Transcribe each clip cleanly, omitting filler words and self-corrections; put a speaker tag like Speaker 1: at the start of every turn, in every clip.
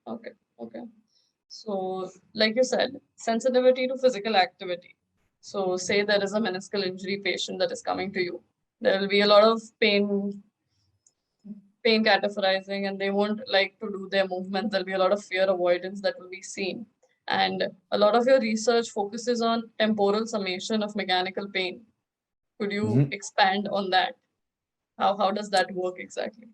Speaker 1: Okay. Okay. So, like you said, sensitivity to physical activity. So, say there is a meniscal injury patient that is coming to you. There will be a lot of pain categorizing, and they won't like to do their movements. There'll be a lot of fear avoidance that will be seen. And a lot of your research focuses on temporal summation of mechanical pain. Could you
Speaker 2: Mhm.
Speaker 1: expand on that? How does that work exactly?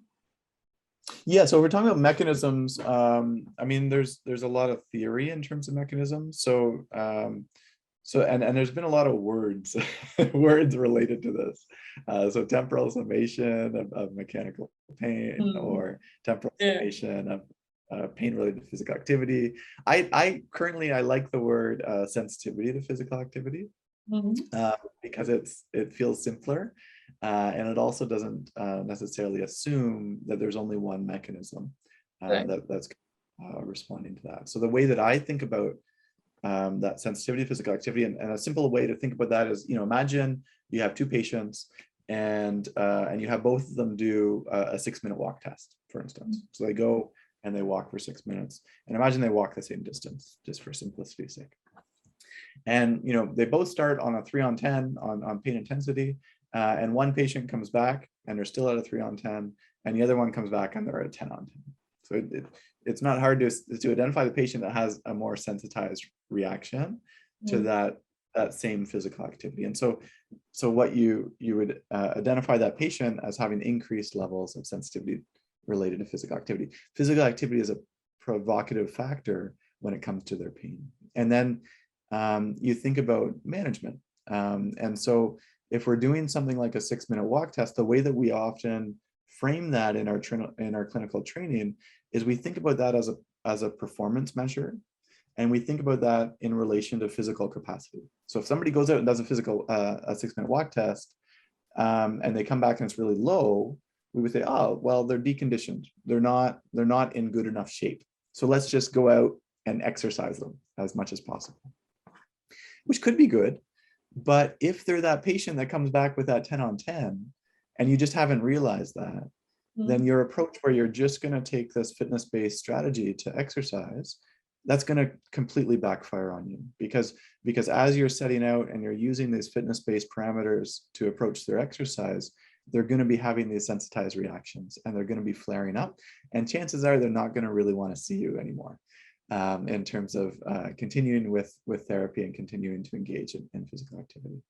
Speaker 2: Yeah, so we're talking about mechanisms. I mean, there's a lot of theory in terms of mechanisms. And there's been a lot of words words related to this. So temporal summation of mechanical pain,
Speaker 1: Hmm.
Speaker 2: or temporal
Speaker 1: Yeah.
Speaker 2: summation of pain related to physical activity. I currently I like the word sensitivity to physical activity,
Speaker 1: Hmm.
Speaker 2: uh, because it feels simpler, and it also doesn't necessarily assume that there's only one mechanism
Speaker 1: Right.
Speaker 2: that's responding to that. So the way that I think about that sensitivity to physical activity, and a simple way to think about that is, imagine you have two patients, and you have both of them do a 6-minute walk test, for instance. So they go and they walk for 6 minutes, and imagine they walk the same distance, just for simplicity's sake. And they both start on a 3 on 10 on pain intensity, and one patient comes back and they're still at a 3 on 10, and the other one comes back and they're at a 10 on 10. So it's not hard to identify the patient that has a more sensitized reaction to
Speaker 1: Mm.
Speaker 2: that same physical activity. And so what you would identify that patient as having increased levels of sensitivity related to physical activity. Physical activity is a provocative factor when it comes to their pain. And then you think about management. And so if we're doing something like a 6-minute walk test, the way that we often frame that in our clinical training is we think about that as a performance measure, and we think about that in relation to physical capacity. So if somebody goes out and does a 6-minute walk test, and they come back and it's really low, we would say, oh, well, they're deconditioned. They're not in good enough shape. So let's just go out and exercise them as much as possible, which could be good. But if they're that patient that comes back with that 10 on 10, and you just haven't realized that, then
Speaker 1: Mm.
Speaker 2: your approach where you're just going to take this fitness-based strategy to exercise, that's going to completely backfire on you, because as you're setting out and you're using these fitness-based parameters to approach their exercise, they're going to be having these sensitized reactions, and they're going to be flaring up, and chances are they're not going to really want to see you anymore, in terms of continuing with therapy and continuing to engage in physical activity.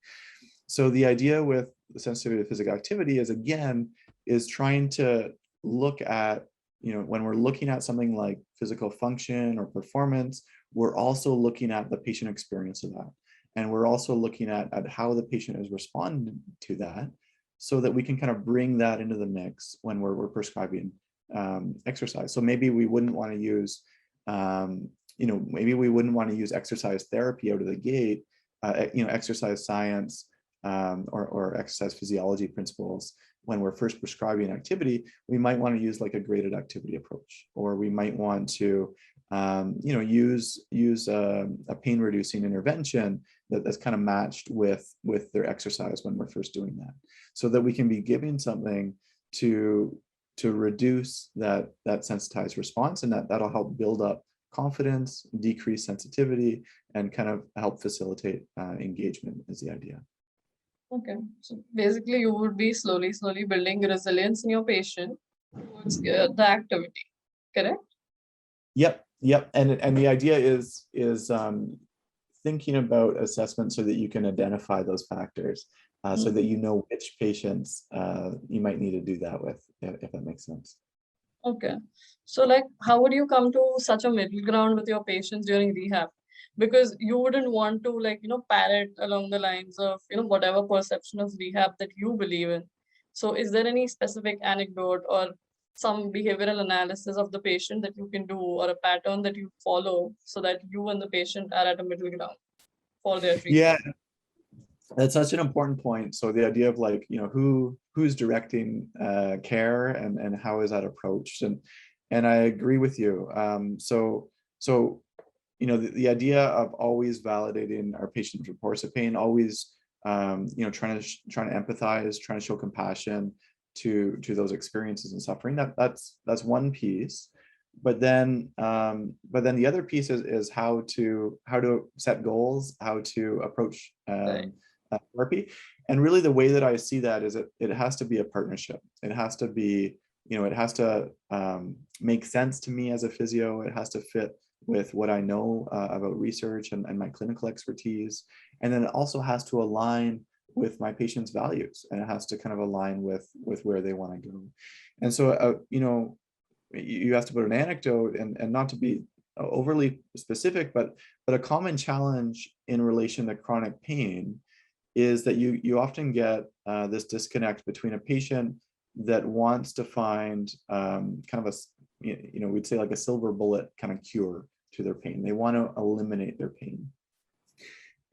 Speaker 2: So the idea with the sensitivity to physical activity is trying to look at, when we're looking at something like physical function or performance, we're also looking at the patient experience of that. And we're also looking at how the patient is responding to that, so that we can kind of bring that into the mix when we're prescribing exercise. So maybe we wouldn't want to use exercise therapy out of the gate, exercise science, or exercise physiology principles. When we're first prescribing activity, we might want to use like a graded activity approach, or we might want to use a pain reducing intervention that's kind of matched with their exercise when we're first doing that, so that we can be giving something to reduce that sensitized response, and that'll help build up confidence, decrease sensitivity, and kind of help facilitate engagement is the idea.
Speaker 1: Okay. So basically, you would be slowly building resilience in your patient towards the activity, correct?
Speaker 2: Yep. And the idea is thinking about assessment so that you can identify those factors, so that you know which patients you might need to do that with, if that makes sense.
Speaker 1: Okay. So, like, how would you come to such a middle ground with your patients during rehab? Because you wouldn't want to, like, parrot along the lines of, whatever perception of rehab that you believe in. So, is there any specific anecdote or some behavioral analysis of the patient that you can do, or a pattern that you follow so that you and the patient are at a middle ground for their
Speaker 2: Yeah,
Speaker 1: treatment?
Speaker 2: that's such an important point. So the idea of, like, who's directing care, and how is that approached, and I agree with you. So the idea of always validating our patient's reports of pain, always trying to empathize, trying to show compassion to those experiences and suffering. That's one piece. but then the other piece is how to set goals, how to approach
Speaker 1: Right.
Speaker 2: therapy. And really the way that I see that is it has to be a partnership. It has to be, it has to make sense to me as a physio. It has to fit with what I know about research and my clinical expertise. And then it also has to align with my patient's values, and it has to kind of align with where they want to go. And so, you asked about an anecdote, and not to be overly specific, but a common challenge in relation to chronic pain is that you often get this disconnect between a patient that wants to find kind of a, we'd say like a silver bullet kind of cure to their pain. They want to eliminate their pain.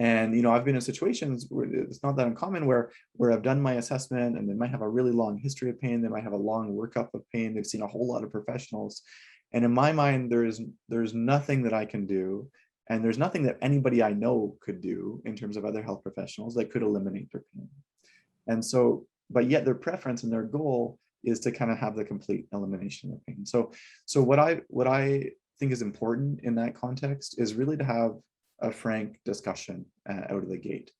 Speaker 2: And I've been in situations where it's not that uncommon where I've done my assessment and they might have a really long history of pain. They might have a long workup of pain. They've seen a whole lot of professionals. And in my mind, there's nothing that I can do. And there's nothing that anybody I know could do in terms of other health professionals that could eliminate their pain. And so, but yet their preference and their goal is to kind of have the complete elimination of pain. So what I think is important in that context is really to have a frank discussion out of the gate.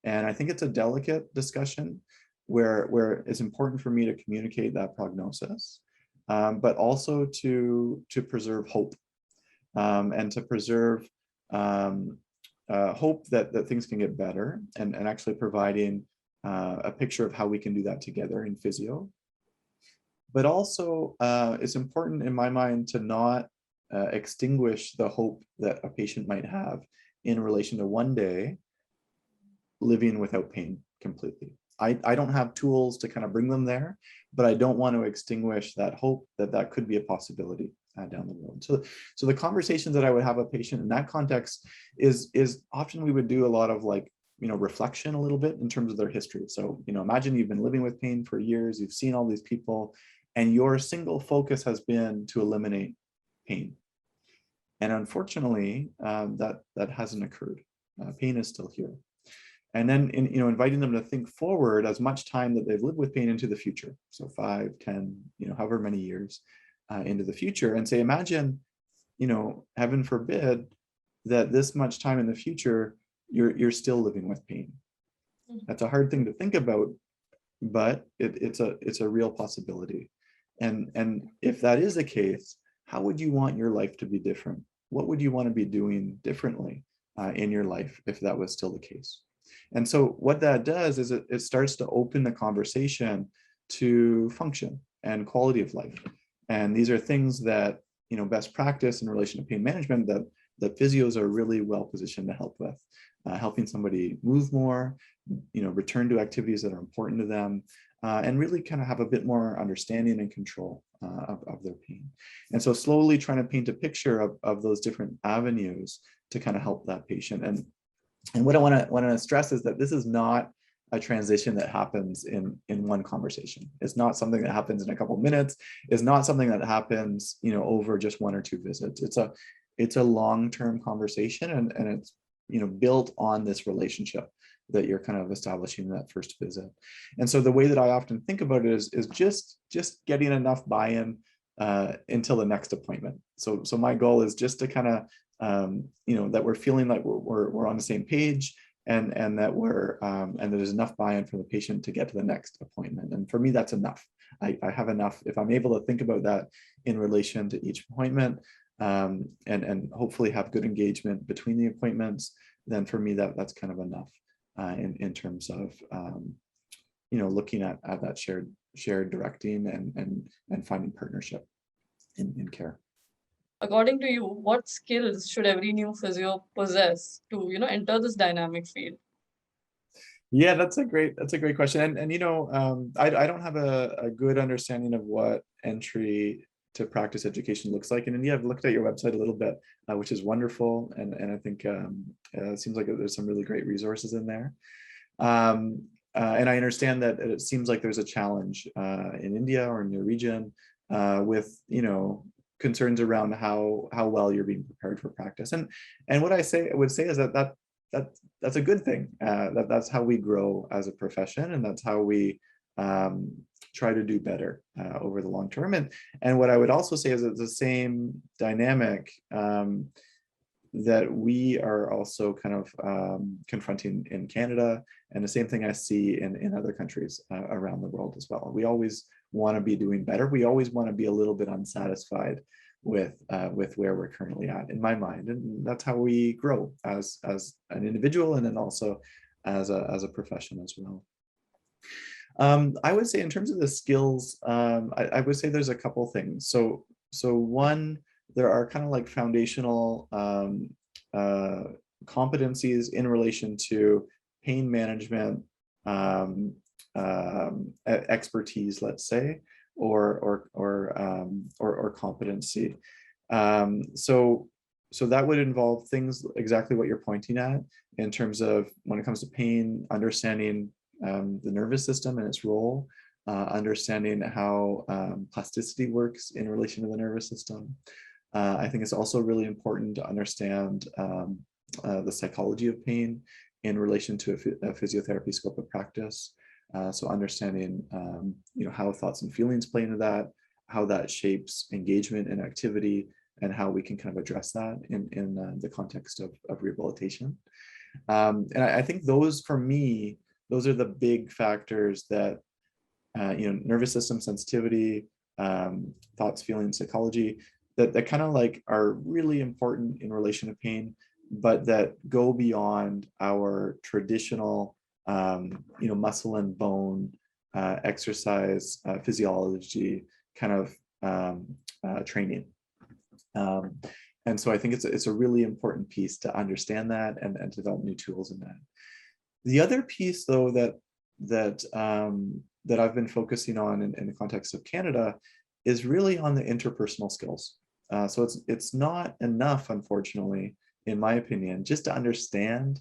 Speaker 2: And I think it's a delicate discussion where it's important for me to communicate that prognosis, but also to preserve hope, and to preserve hope that things can get better, and actually providing a picture of how we can do that together in physio. But also, it's important in my mind to not extinguish the hope that a patient might have in relation to one day living without pain completely. I don't have tools to kind of bring them there, but I don't want to extinguish that hope that could be a possibility down the road. So the conversations that I would have a patient in that context is often we would do a lot of reflection a little bit in terms of their history. So, imagine you've been living with pain for years, you've seen all these people, and your single focus has been to eliminate pain. And unfortunately, that hasn't occurred. Pain is still here. And then, inviting them to think forward as much time that they've lived with pain into the future. So 5, 10, however many years into the future, and say, imagine, heaven forbid, that this much time in the future, you're still living with pain. That's a hard thing to think about, but it's a real possibility. And if that is the case, how would you want your life to be different? What would you want to be doing differently in your life if that was still the case? And so what that does is it starts to open the conversation to function and quality of life. And these are things that, best practice in relation to pain management that physios are really well positioned to help with, helping somebody move more, return to activities that are important to them, and really kind of have a bit more understanding and control of their pain. And so slowly trying to paint a picture of those different avenues to kind of help that patient. And what I want to stress is that this is not a transition that happens in one conversation. It's not something that happens in a couple of minutes. It's not something that happens, over just 1 or 2 visits. It's a long-term conversation, and it's, built on this relationship that you're kind of establishing in that first visit. And so the way that I often think about it is just getting enough buy-in until the next appointment. So my goal is just to kind of, that we're feeling like we're on the same page, and that and there's enough buy-in from the patient to get to the next appointment. And for me, that's enough. I have enough. If I'm able to think about that in relation to each appointment, and hopefully have good engagement between the appointments, then for me that's kind of enough in terms of looking at that shared directing and finding partnership in care.
Speaker 1: According to you, what skills should every new physio possess to, enter this dynamic field?
Speaker 2: Yeah, that's a great question. And I don't have a good understanding of what entry to practice education looks like in India. I've looked at your website a little bit, which is wonderful. And I think it seems like there's some really great resources in there. And I understand that it seems like there's a challenge in India or in your region with, concerns around how well you're being prepared for practice. And what I would say is that's a good thing. That's how we grow as a profession, and that's how we try to do better over the long term. And what I would also say is that the same dynamic that we are also kind of confronting in Canada, and the same thing I see in other countries around the world as well. We always want to be doing better. We always want to be a little bit unsatisfied with where we're currently at, in my mind, and that's how we grow as an individual, and then also as a profession as well. I would say in terms of the skills, I would say there's a couple things. So one, there are kind of like foundational competencies in relation to pain management, expertise, let's say, or competency. So that would involve things exactly what you're pointing at in terms of when it comes to pain, understanding the nervous system and its role, understanding how plasticity works in relation to the nervous system. I think it's also really important to understand the psychology of pain in relation to a physiotherapy scope of practice. So understanding how thoughts and feelings play into that, how that shapes engagement and activity, and how we can kind of address that in the context of rehabilitation. And I think those, for me, those are the big factors that, nervous system sensitivity, thoughts, feelings, psychology, that kind of like are really important in relation to pain, but that go beyond our traditional, muscle and bone exercise physiology kind of training. And so I think it's a really important piece to understand that and develop new tools in that. The other piece, though, that I've been focusing on in the context of Canada is really on the interpersonal skills. So it's not enough, unfortunately, in my opinion, just to understand,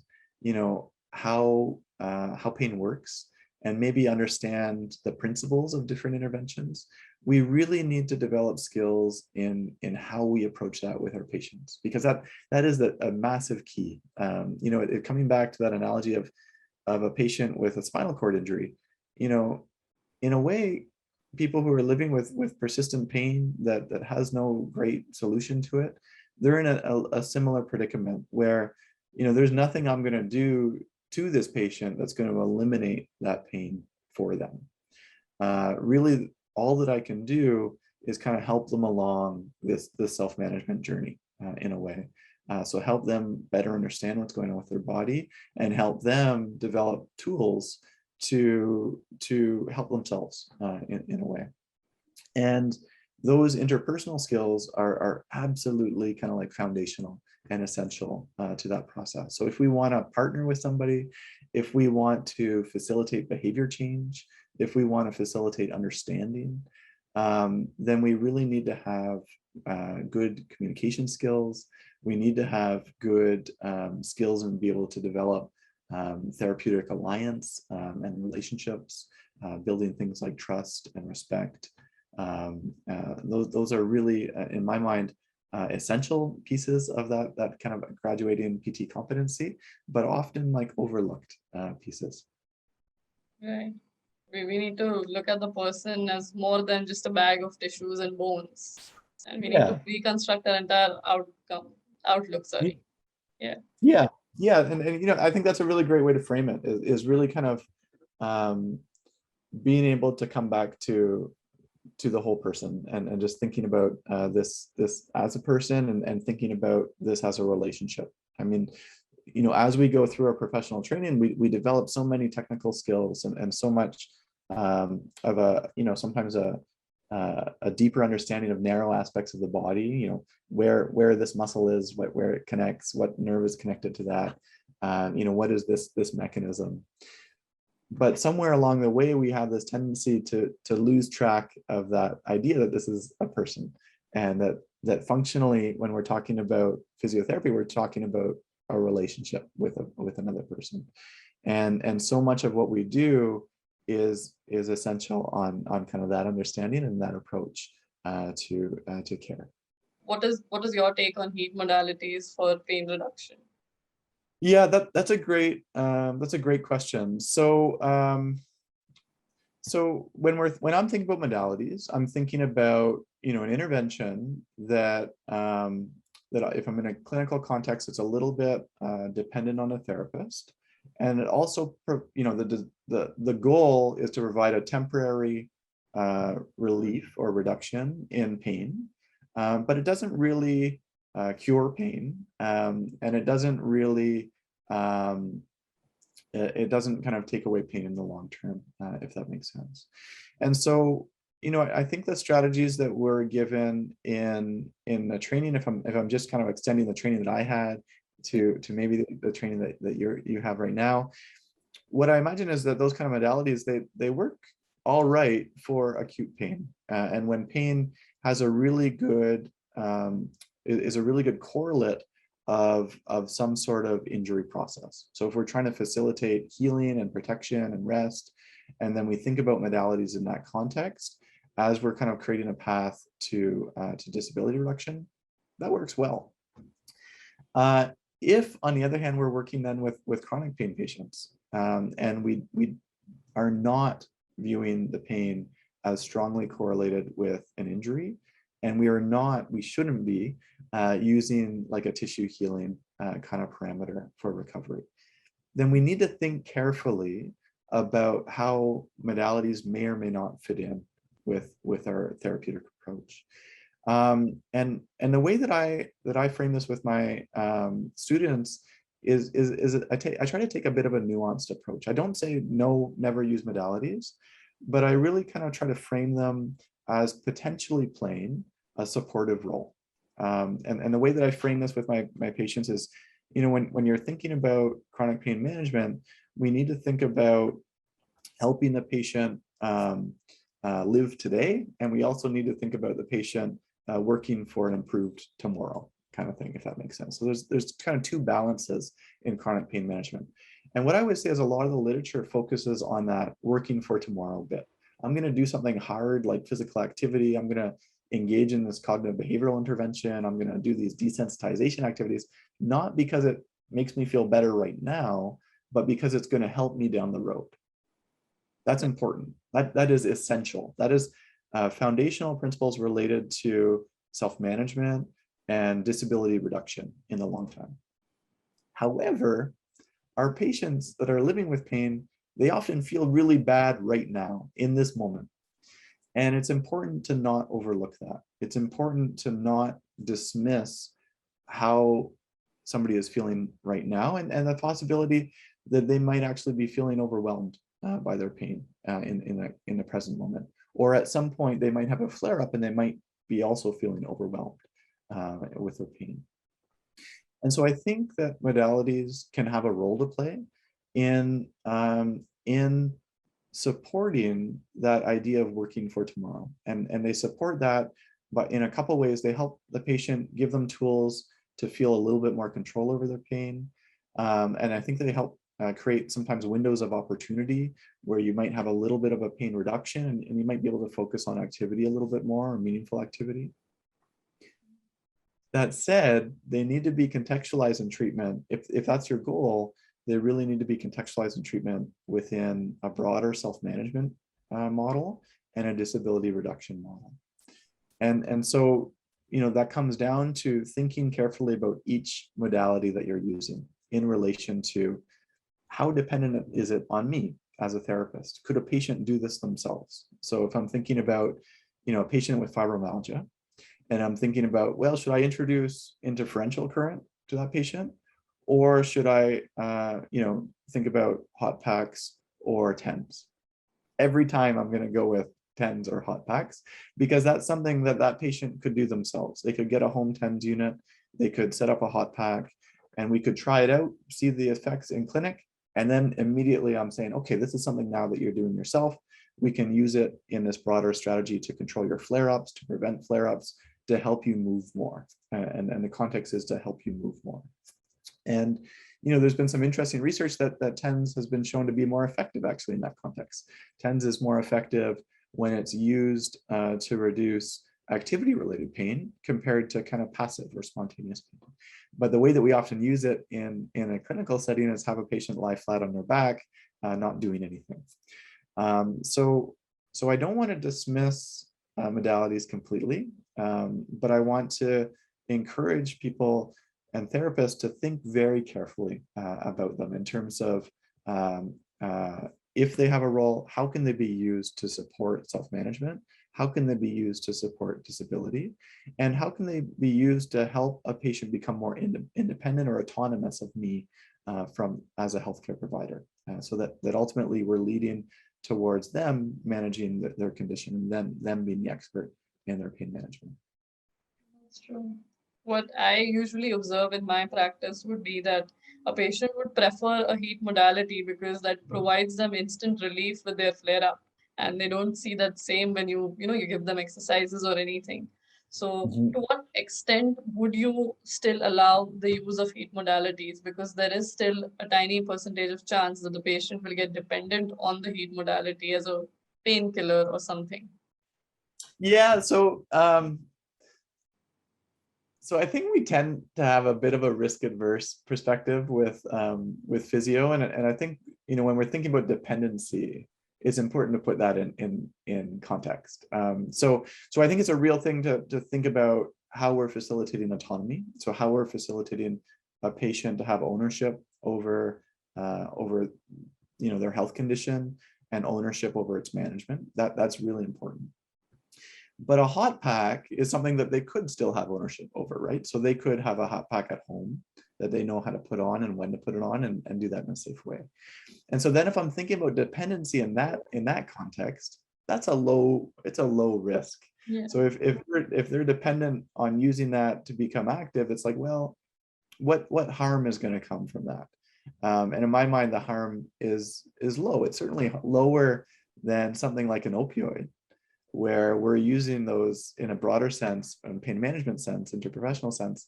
Speaker 2: how pain works and maybe understand the principles of different interventions. We really need to develop skills in how we approach that with our patients, because that is a massive key. Coming back to that analogy of a patient with a spinal cord injury, in a way, people who are living with persistent pain that has no great solution to it, they're in a similar predicament where, there's nothing I'm going to do to this patient that's going to eliminate that pain for them. Really, all that I can do is kind of help them along this self-management journey in a way. So help them better understand what's going on with their body and help them develop tools to help themselves in a way. And those interpersonal skills are absolutely kind of like foundational and essential to that process. So if we want to partner with somebody, if we want to facilitate behavior change, if we want to facilitate understanding, then we really need to have good communication skills. We need to have good skills and be able to develop therapeutic alliance and relationships, building things like trust and respect. Those are really, in my mind, essential pieces of that kind of graduating PT competency, but often like overlooked pieces.
Speaker 1: Right. We need to look at the person as more than just a bag of tissues and bones, and we need to reconstruct their entire outlook. Sorry.
Speaker 2: Yeah. And I think that's a really great way to frame it, is really kind of being able to come back to the whole person and just thinking about this as a person and thinking about this as a relationship. I mean, as we go through our professional training, we develop so many technical skills and so much of a, sometimes a deeper understanding of narrow aspects of the body, where this muscle is, where it connects, what nerve is connected to that, what is this mechanism. But somewhere along the way, we have this tendency to lose track of that idea that this is a person, and that functionally, when we're talking about physiotherapy, we're talking about a relationship with another person, and so much of what we do is essential on kind of that understanding and that approach to care.
Speaker 1: What is your take on heat modalities for pain reduction?
Speaker 2: Yeah, that's a great question. So So when I'm thinking about modalities, I'm thinking about, an intervention that that if I'm in a clinical context, it's a little bit dependent on a therapist, and it also, the goal is to provide a temporary relief or reduction in pain, but it doesn't really cure pain, and it doesn't really it doesn't kind of take away pain in the long term, if that makes sense. And so, I think the strategies that were given in the training, if I'm just kind of extending the training that I had to maybe the training that you have right now, what I imagine is that those kind of modalities, they work all right for acute pain, and when pain has a really good is a really good correlate of some sort of injury process. So if we're trying to facilitate healing and protection and rest, and then we think about modalities in that context, as we're kind of creating a path to disability reduction, that works well. If, on the other hand, we're working then with chronic pain patients, and we are not viewing the pain as strongly correlated with an injury, and we shouldn't be using like a tissue healing kind of parameter for recovery, then we need to think carefully about how modalities may or may not fit in with our therapeutic approach. And the way that I frame this with my students is I try to take a bit of a nuanced approach. I don't say no, never use modalities, but I really kind of try to frame them as potentially playing a supportive role. And the way that I frame this with my patients is, when you're thinking about chronic pain management, we need to think about helping the patient live today, and we also need to think about the patient working for an improved tomorrow kind of thing, if that makes sense. So there's kind of two balances in chronic pain management. And what I would say is a lot of the literature focuses on that working for tomorrow bit. I'm going to do something hard like physical activity. I'm going to engage in this cognitive behavioral intervention. I'm going to do these desensitization activities, not because it makes me feel better right now, but because it's going to help me down the road. That's important. That is essential. That is foundational principles related to self-management and disability reduction in the long term. However, our patients that are living with pain, they often feel really bad right now in this moment. And it's important to not overlook that. It's important to not dismiss how somebody is feeling right now, and the possibility that they might actually be feeling overwhelmed by their pain in the present moment. Or at some point they might have a flare up and they might be also feeling overwhelmed with their pain. And so I think that modalities can have a role to play in supporting that idea of working for tomorrow. And they support that, but in a couple of ways. They help the patient, give them tools to feel a little bit more control over their pain. And I think they help create sometimes windows of opportunity where you might have a little bit of a pain reduction, and you might be able to focus on activity a little bit more, or meaningful activity. That said, they need to be contextualized in treatment. If that's your goal, they really need to be contextualized in treatment within a broader self-management model and a disability reduction model. And so, that comes down to thinking carefully about each modality that you're using in relation to how dependent is it on me as a therapist? Could a patient do this themselves? So if I'm thinking about, a patient with fibromyalgia, and I'm thinking about, well, should I introduce interferential current to that patient? Or should I, think about hot packs or TENS? Every time I'm going to go with TENS or hot packs, because that's something that patient could do themselves. They could get a home TENS unit, they could set up a hot pack, and we could try it out, see the effects in clinic. And then immediately I'm saying, okay, this is something now that you're doing yourself. We can use it in this broader strategy to control your flare-ups, to prevent flare-ups, to help you move more. And the context is to help you move more. And there's been some interesting research that TENS has been shown to be more effective actually in that context. TENS is more effective when it's used to reduce activity-related pain compared to kind of passive or spontaneous pain. But the way that we often use it in a clinical setting is have a patient lie flat on their back, not doing anything. So I don't want to dismiss modalities completely, but I want to encourage people and therapists to think very carefully about them in terms of if they have a role, how can they be used to support self-management? How can they be used to support disability? And how can they be used to help a patient become more independent or autonomous of me from as a healthcare provider? So that ultimately we're leading towards them managing their condition and then them being the expert in their pain management.
Speaker 1: That's true. What I usually observe in my practice would be that a patient would prefer a heat modality because that provides them instant relief with their flare up, and they don't see that same when you give them exercises or anything. So
Speaker 2: Mhm.
Speaker 1: to what extent would you still allow the use of heat modalities, because there is still a tiny percentage of chance that the patient will get dependent on the heat modality as a painkiller or something.
Speaker 2: Yeah, so I think we tend to have a bit of a risk adverse perspective with physio, and I think when we're thinking about dependency, it's important to put that in context. So I think it's a real thing to think about how we're facilitating autonomy. So how we're facilitating a patient to have ownership over their health condition and ownership over its management. That's really important. But a hot pack is something that they could still have ownership over, right? So they could have a hot pack at home that they know how to put on and when to put it on and do that in a safe way. And so then if I'm thinking about dependency in that context, it's a low risk.
Speaker 1: Yeah.
Speaker 2: So if they're dependent on using that to become active, it's like, well, what harm is going to come from that? And in my mind, the harm is low. It's certainly lower than something like an opioid, where we're using those in a broader sense, in pain management sense, interprofessional sense.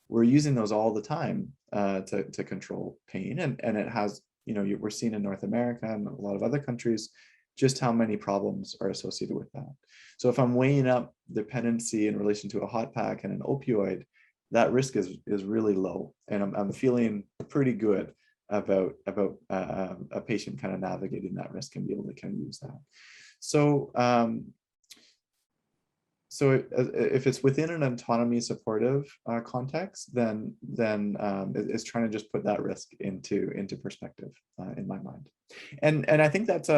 Speaker 2: We're using those all the time to control pain, and it has, we're seeing in North America and a lot of other countries just how many problems are associated with that. So if I'm weighing up dependency in relation to a hot pack and an opioid, that risk is really low, and I'm feeling pretty good about a patient kind of navigating that risk and be able to kind of use that. So if it's within an autonomy supportive context, then it's trying to just put that risk into perspective in my mind, and I think that's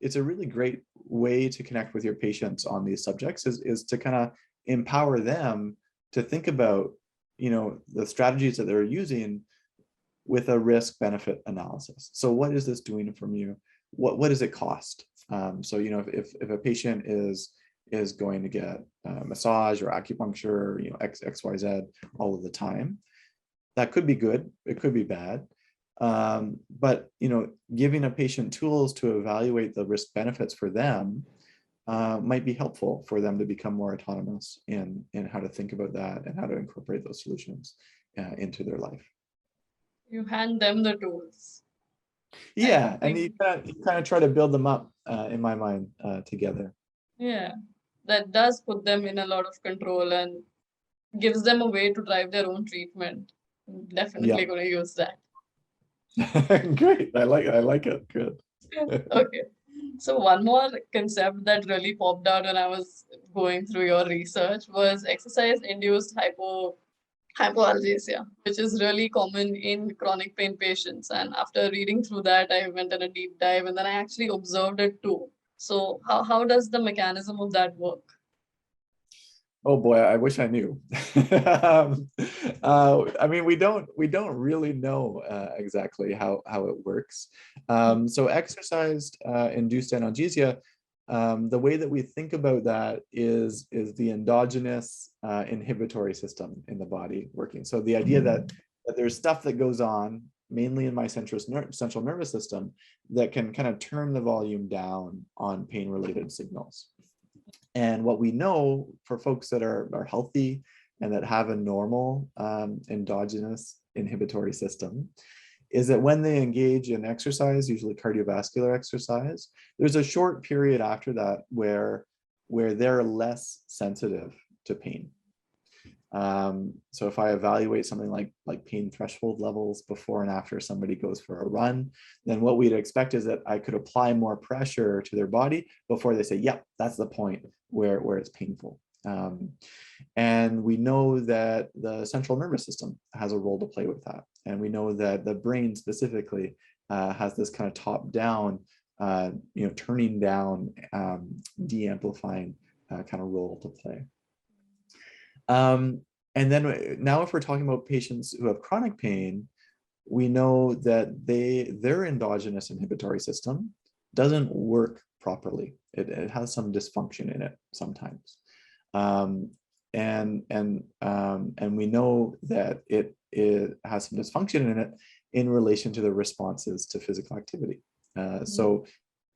Speaker 2: it's a really great way to connect with your patients on these subjects is to kind of empower them to think about the strategies that they're using with a risk benefit analysis. So what is this doing from you? What does it cost? So if a patient is going to get massage or acupuncture, XYZ all of the time, that could be good. It could be bad. But giving a patient tools to evaluate the risk benefits for them might be helpful for them to become more autonomous in how to think about that and how to incorporate those solutions into their life.
Speaker 1: You hand them the tools.
Speaker 2: Yeah, and you kind of try to build them up in my mind together.
Speaker 1: Yeah, that does put them in a lot of control and gives them a way to drive their own treatment.
Speaker 2: Yeah.
Speaker 1: Definitely going to use that.
Speaker 2: Great. I like it. Good.
Speaker 1: Okay. So one more concept that really popped out when I was going through your research was exercise-induced hypoalgesia, which is really common in chronic pain patients. And after reading through that, I went on a deep dive and then I actually observed it too. So how does the mechanism of that work?
Speaker 2: Oh boy, I wish I knew. I mean, we don't really know exactly how it works. So exercise induced analgesia, the way that we think about that is the endogenous inhibitory system in the body working. So the idea that there's stuff that goes on mainly in my central nervous system that can kind of turn the volume down on pain related signals. And what we know for folks that are healthy and that have a normal endogenous inhibitory system is that when they engage in exercise, usually cardiovascular exercise, there's a short period after that where they're less sensitive to pain. So if I evaluate something like pain threshold levels before and after somebody goes for a run, then what we'd expect is that I could apply more pressure to their body before they say, yep, that's the point where it's painful. And we know that the central nervous system has a role to play with that. And we know that the brain specifically has this kind of top-down, turning down, de-amplifying kind of role to play. And then now if we're talking about patients who have chronic pain, we know that their endogenous inhibitory system doesn't work properly. It has some dysfunction in it sometimes. And we know that it has some dysfunction in it in relation to the responses to physical activity. So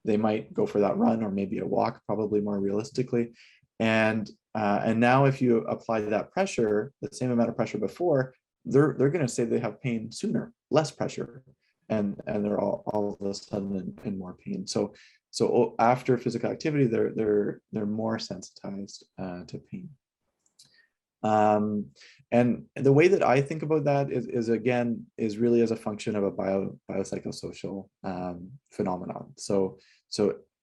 Speaker 2: they might go for that run or maybe a walk, probably more realistically. And now if you apply that pressure, the same amount of pressure before, they're going to say they have pain sooner, less pressure, and they're all of a sudden in more pain. So after physical activity, they're more sensitized to pain. And the way that I think about that is really as a function of a biopsychosocial phenomenon. So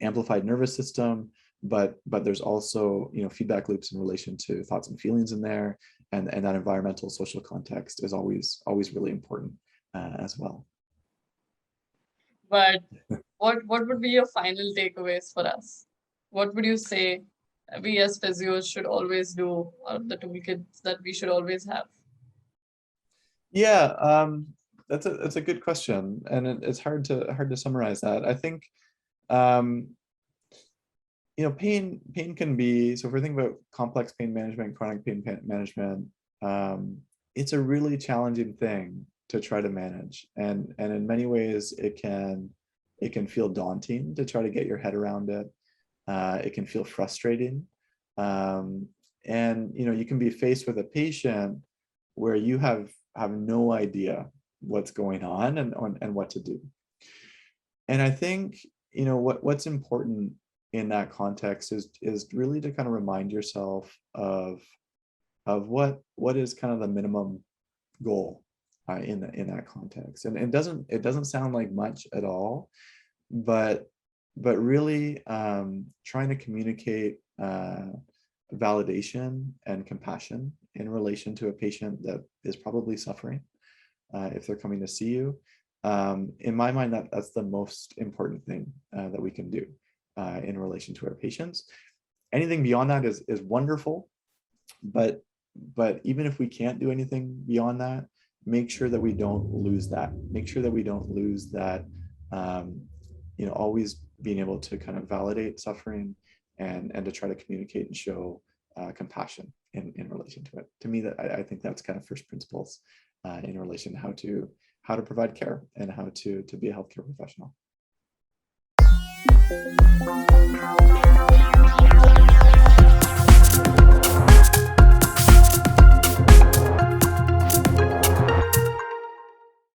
Speaker 2: amplified nervous system, but there's also feedback loops in relation to thoughts and feelings in there, and that environmental social context is always really important as well.
Speaker 1: But what would be your final takeaways for us? What would you say we as physios should always do, or the toolkits that we should always have?
Speaker 2: Yeah, that's a good question, and it's hard to summarize that. I think pain can be, so if we're thinking about complex pain management, chronic pain management, it's a really challenging thing to try to manage, and in many ways it can feel daunting to try to get your head around it. It can feel frustrating, and you can be faced with a patient where you have no idea what's going on and what to do. And I think what's important in that context is really to kind of remind yourself of what is kind of the minimum goal in that context. And it doesn't sound like much at all, but really trying to communicate validation and compassion in relation to a patient that is probably suffering if they're coming to see you. In my mind, that's the most important thing that we can do in relation to our patients. Anything beyond that is wonderful, but even if we can't do anything beyond that, make sure that we don't lose that. Make sure that we don't lose that, always being able to kind of validate suffering and to try to communicate and show compassion in relation to it. To me, that I think that's kind of first principles in relation to how to provide care and how to be a healthcare professional.